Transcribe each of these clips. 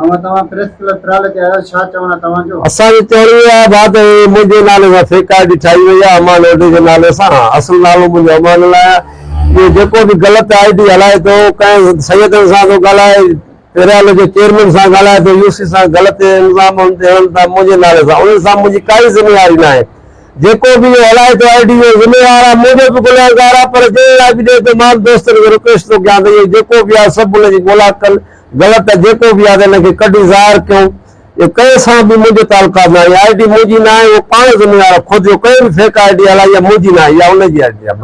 मामा तव्हां press club प्राले ते आयो छा चवणा तव्हांजो? असांजी चवणी आहे बात मुंहिंजे नाले सां फेक आईडी ठाही वई आहे अमान ओडे जे नाले सां। असुल नालो मुंहिंजो अमान आहे। इहो जेको बि ग़लति आईडी हलाए थो, कंहिं सैयदनि सां थो ॻाल्हाए, पेरियाल जे चेयरमैन सां ॻाल्हाए थो, यूसी सां ग़लति इल्ज़ाम हणनि था मुंहिंजे नाले सां, उन सां मुंहिंजी काई ज़िमेवारी न आहे। जेको बि हलाए थो आईडी जो ज़िमेवार आहे, मुंहिंजो बि गुनहगार आहे, पर जंहिं लाइ बि ॾिए थो मां दोस्तनि खे रिक्वेस्ट थो कयां त इहो जेको बि आहे सभु हुनजी ॻोल्हा कनि, ग़लति आहे जेको बि आहे त हिनखे कढी ज़ाहिर कयूं। ये कंहिं सां बि मुंहिंजो तालुकात न आहे, आईडी मुंहिंजी न आहे, उहो पाण ज़िमेवार आहे। ख़ुदि जो कंहिं बि फेक आईडी हलाई आहे मुंहिंजी न आहे, इहा हुनजी आईडी आहे।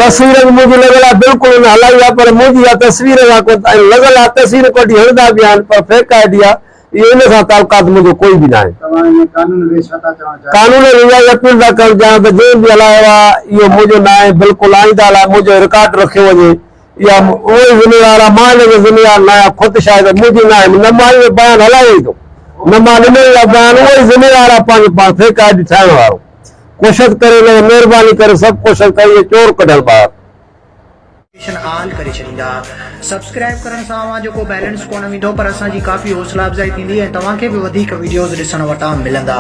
तस्वीर बि मुंहिंजी लॻल आहे, बिल्कुलु हुन हलाई आहे, पर मुंहिंजी आहे तस्वीर सां लॻल आहे, तस्वीर कढी हणंदा बि आहिनि, पर फेक आईडी आहे, इहो इन सां तालुकात मुंहिंजो कोई बि न आहे। कानून में इहा अपील था करणु चाहियां त जंहिं बि हलायो आहे इहो मुंहिंजो न आहे, बिल्कुलु आईंदा लाइ मुंहिंजो रिकॉर्ड रखियो वञे। इहा उहो ई ज़िमेवार आहे, मां हिनखे ज़िमेवार न आहियां, ख़ुदि शायदि मुंहिंजी न आहे, न मां इहो बयानु हलाए थो, न मां ॾिनो आहे बयानु, उहो ई ज़िमेवार आहे पंहिंजो पाण फेक आईडी ठाहिण वारो। कोशिशि करे हिनखे महिरबानी करे सभु कोशिशि कई चोर कढणु ॿाहिरि आल करे छॾींदा। सब्सक्राइब करण सां अवां जेको बैलेंस कोन वेंदो, पर असांजी काफ़ी हौसला अफ़जाई थींदी ऐं तव्हांखे बि वधीक वीडियोज़ ॾिसण वटां मिलंदा।